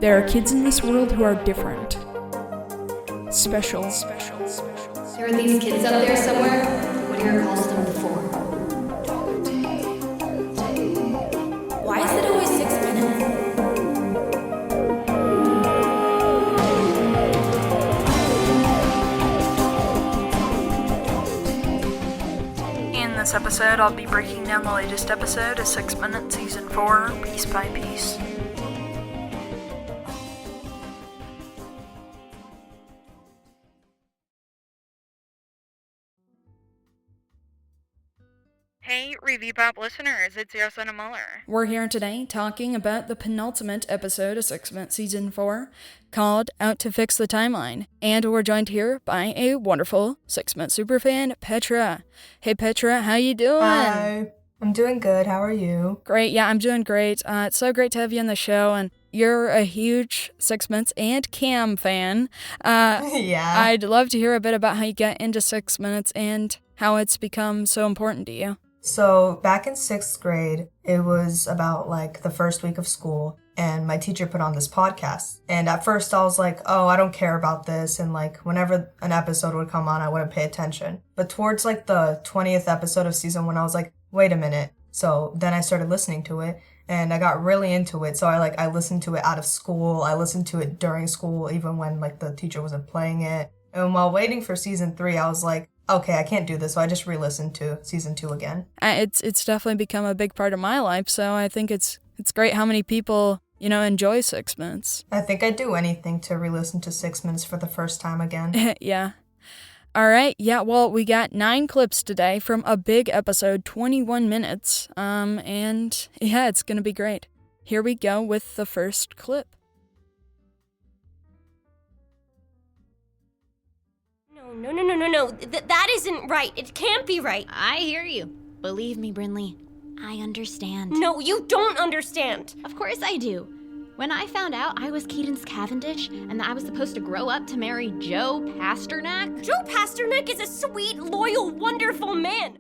There are kids in this world who are different. Special. There are these kids out there somewhere. Whittier calls them the Four. Why is it always 6 minutes? In this episode, I'll be breaking down the latest episode of 6 Minutes Season 4, piece by piece. Hey, Review Pop listeners, it's Landon Mueller. We're here today talking about the penultimate episode of 6 Minutes Season 4, called Out to Fix the Timeline. And we're joined here by a wonderful 6 Minutes Superfan, Petra. Hey Petra, how you doing? Hi, I'm doing good. How are you? Great, yeah, I'm doing great. It's so great to have you on the show, and you're a huge 6 Minutes and Cam fan. Yeah. I'd love to hear a bit about how you got into 6 Minutes and how it's become so important to you. So back in 6th grade, it was about like the first week of school, and my teacher put on this podcast. And at first I was like, oh, I don't care about this. And like whenever an episode would come on, I wouldn't pay attention. But towards like the 20th episode of season 1, I was like, wait a minute. So then I started listening to it and I got really into it. So I listened to it out of school. I listened to it during school, even when like the teacher wasn't playing it. And while waiting for season 3, I was like, okay, I can't do this, so I just re-listened to season 2 again. It's definitely become a big part of my life, so I think it's great how many people, enjoy 6 Minutes. I think I'd do anything to re-listen to 6 Minutes for the first time again. Yeah. All right, yeah, well, we got 9 clips today from a big episode, 21 minutes, and yeah, it's gonna be great. Here we go with the first clip. No. That isn't right. It can't be right. I hear you. Believe me, Brynleigh, I understand. No, you don't understand. Of course I do. When I found out I was Keaton's Cavendish and that I was supposed to grow up to marry Joe Pasternak. Joe Pasternak is a sweet, loyal, wonderful man.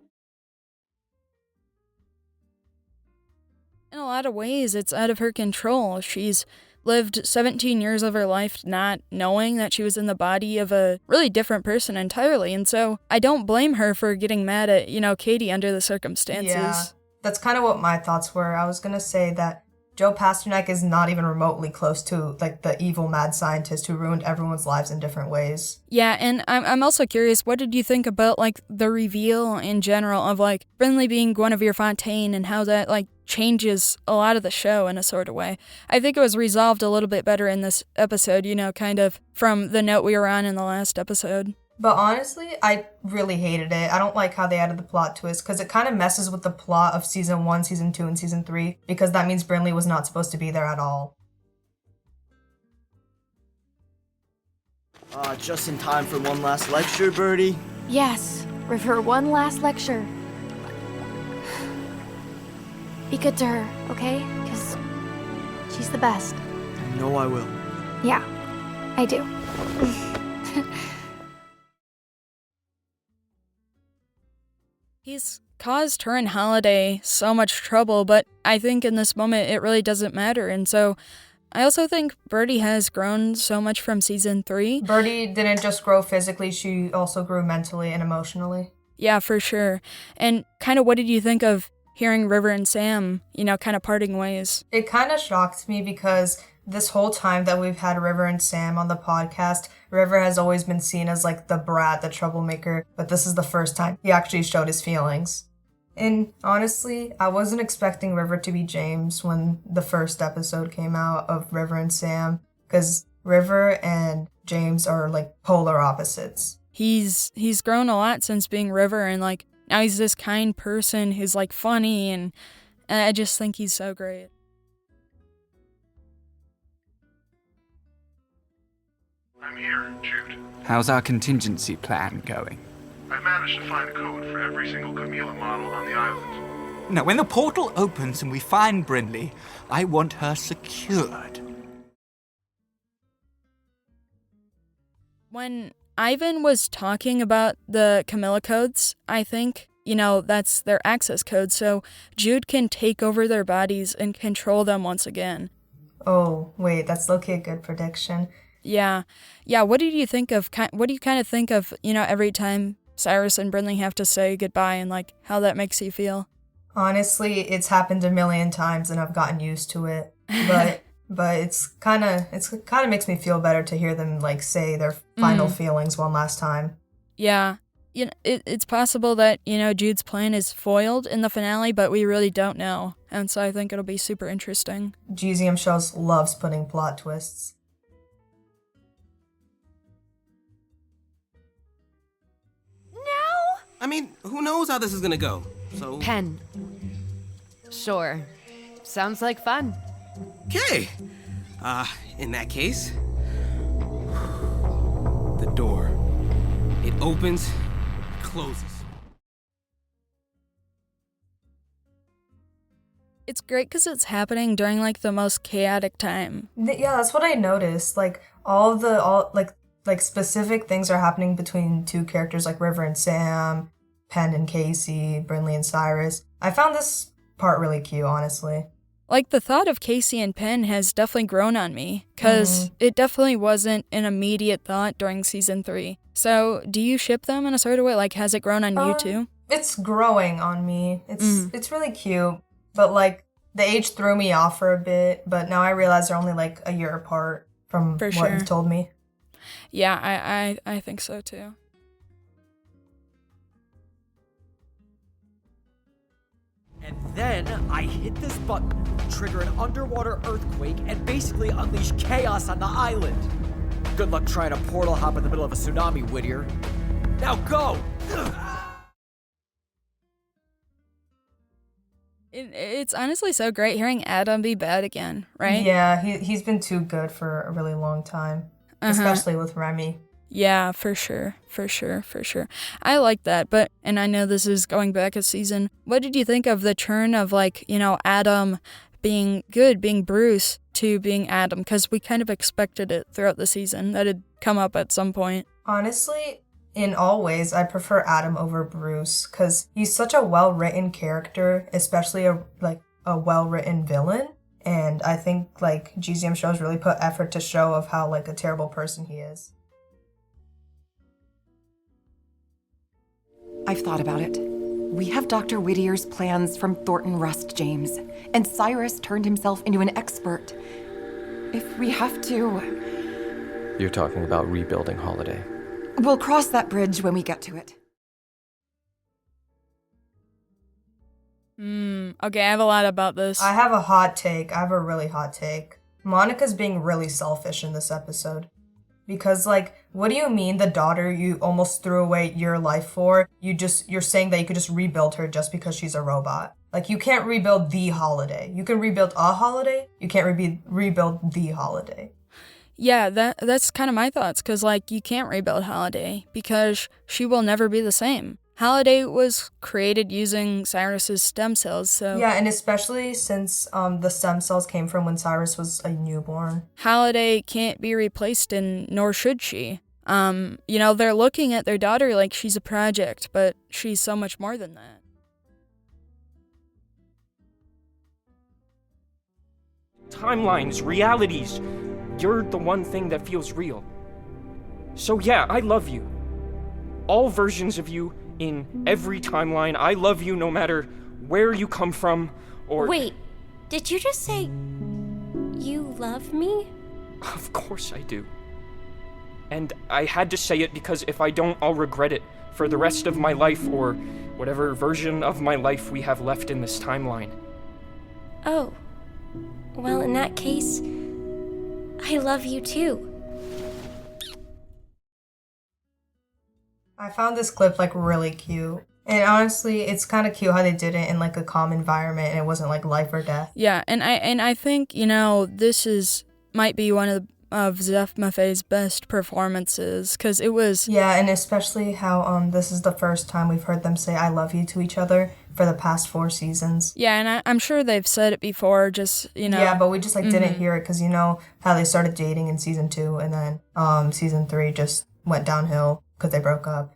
In a lot of ways, it's out of her control. She's lived 17 years of her life not knowing that she was in the body of a really different person entirely, and so I don't blame her for getting mad at, Katie under the circumstances. Yeah, that's kind of what my thoughts were. I was gonna say that Joe Pasternak is not even remotely close to, like, the evil mad scientist who ruined everyone's lives in different ways. Yeah, and I'm also curious, what did you think about, like, the reveal in general of, like, Brynleigh being Guinevere Fontaine and how that, like, changes a lot of the show in a sort of way? I think it was resolved a little bit better in this episode, kind of from the note we were on in the last episode. But honestly, I really hated it. I don't like how they added the plot twist, because it kind of messes with the plot of season 1, season 2, and season 3, because that means Brynleigh was not supposed to be there at all. Just in time for one last lecture, Birdie. Yes, River, one last lecture. Be good to her, okay? Because she's the best. I know I will. Yeah, I do. He's caused her and Holiday so much trouble, but I think in this moment it really doesn't matter, and so I also think Birdie has grown so much from season 3. Birdie didn't just grow physically, she also grew mentally and emotionally. Yeah, for sure. And kind of what did you think of hearing River and Sam, kind of parting ways? It kind of shocked me because this whole time that we've had River and Sam on the podcast, River has always been seen as like the brat, the troublemaker, but this is the first time he actually showed his feelings. And honestly, I wasn't expecting River to be James when the first episode came out of River and Sam, because River and James are like polar opposites. He's grown a lot since being River, and like now he's this kind person who's like funny, and I just think he's so great. I'm here, Jude. How's our contingency plan going? I managed to find a code for every single Camila model on the island. Now, when the portal opens and we find Brynleigh, I want her secured. When Ivan was talking about the Camilla codes, I think, that's their access code, so Jude can take over their bodies and control them once again. Oh, wait, that's low-key a good prediction. Yeah. What do you kind of think of, every time Cyrus and Brynleigh have to say goodbye and, like, how that makes you feel? Honestly, it's happened a million times and I've gotten used to it. But it's kind of makes me feel better to hear them, like, say their final feelings one last time. Yeah. It's possible that, Jude's plan is foiled in the finale, but we really don't know. And so I think it'll be super interesting. GZM Shows loves putting plot twists. I mean, who knows how this is gonna go, so... Pen. Sure. Sounds like fun. Okay. In that case... The door. It opens, closes. It's great because it's happening during, like, the most chaotic time. Yeah, that's what I noticed. Like, like specific things are happening between two characters like River and Sam, Penn and Casey, Brynleigh and Cyrus. I found this part really cute, honestly. Like, the thought of Casey and Penn has definitely grown on me, because it definitely wasn't an immediate thought during season 3. So, do you ship them in a sort of way? Like, has it grown on you too? It's growing on me. It's really cute, but, like, the age threw me off for a bit, but now I realize they're only, like, a year apart from what you've told me. Yeah, I think so too. And then I hit this button, trigger an underwater earthquake, and basically unleash chaos on the island. Good luck trying to portal hop in the middle of a tsunami, Whittier. Now go! It's honestly so great hearing Adam be bad again, right? Yeah, he's been too good for a really long time, especially with Remy. Yeah, for sure. I like that, and I know this is going back a season. What did you think of the turn of, like, Adam being good, being Bruce, to being Adam? Because we kind of expected it throughout the season, that it'd come up at some point. Honestly, in all ways, I prefer Adam over Bruce, because he's such a well-written character, especially a well-written villain. And I think, like, GZM Shows really put effort to show of how, like, a terrible person he is. I've thought about it. We have Dr. Whittier's plans from Thornton Rust, James, and Cyrus turned himself into an expert. If we have to... You're talking about rebuilding Holiday. We'll cross that bridge when we get to it. Okay, I have a lot about this. I have a hot take. I have a really hot take. Monica's being really selfish in this episode. Because, like, what do you mean the daughter you almost threw away your life for, you're saying that you could just rebuild her just because she's a robot? Like, you can't rebuild the Holiday. You can rebuild a Holiday, you can't rebuild the Holiday. Yeah, that's kind of my thoughts, because, like, you can't rebuild Holiday, because she will never be the same. Holiday was created using Cyrus's stem cells, so... Yeah, and especially since the stem cells came from when Cyrus was a newborn. Holiday can't be replaced, and nor should she. They're looking at their daughter like she's a project, but she's so much more than that. Timelines, realities. You're the one thing that feels real. So yeah, I love you. All versions of you, in every timeline. I love you no matter where you come from, or... Wait, did you just say you love me? Of course I do. And I had to say it because if I don't, I'll regret it for the rest of my life, or whatever version of my life we have left in this timeline. Oh. Well, in that case, I love you too. I found this clip, like, really cute. And honestly, it's kind of cute how they did it in, like, a calm environment and it wasn't, like, life or death. Yeah, and I think, this might be one of Zeph Maffei's best performances, because it was... Yeah, and especially how this is the first time we've heard them say I love you to each other for the past 4 seasons. Yeah, and I'm sure they've said it before, just, Yeah, but we just, like, didn't hear it, because how they started dating in season 2, and then season 3 just went downhill because they broke up.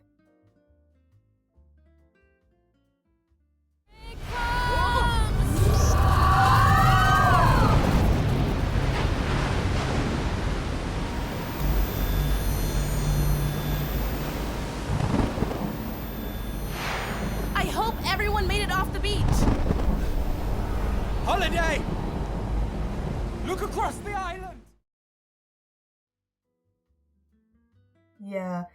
Everyone made it off the beach. Holiday! Look across the island! Yeah.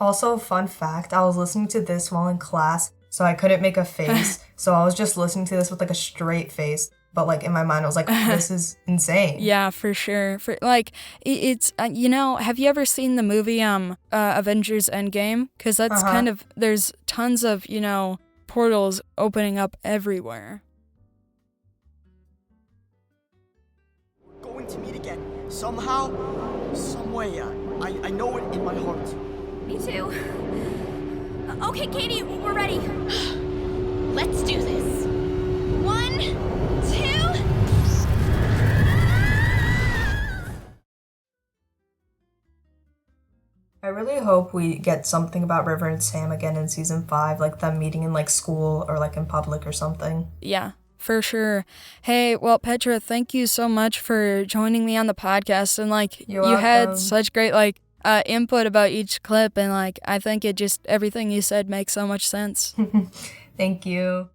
Also, fun fact, I was listening to this while in class, so I couldn't make a face. So I was just listening to this with like a straight face. But like in my mind, I was like, this is insane. Yeah, for sure. It's have you ever seen the movie Avengers Endgame? Because that's kind of, there's tons of, portals opening up everywhere. We're going to meet again. Somehow, some way. I know it in my heart. Me too. Okay, Katie, we're ready. Let's do this. 1, 2. I really hope we get something about River and Sam again in season 5, like them meeting in like school or like in public or something. Yeah, for sure. Hey, well, Petra, thank you so much for joining me on the podcast. And like, You're you had welcome. such great input about each clip, and like, I think it just, everything you said makes so much sense. Thank you.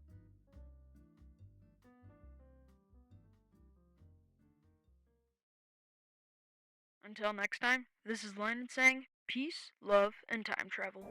Until next time, this is Landon saying peace, love, and time travel.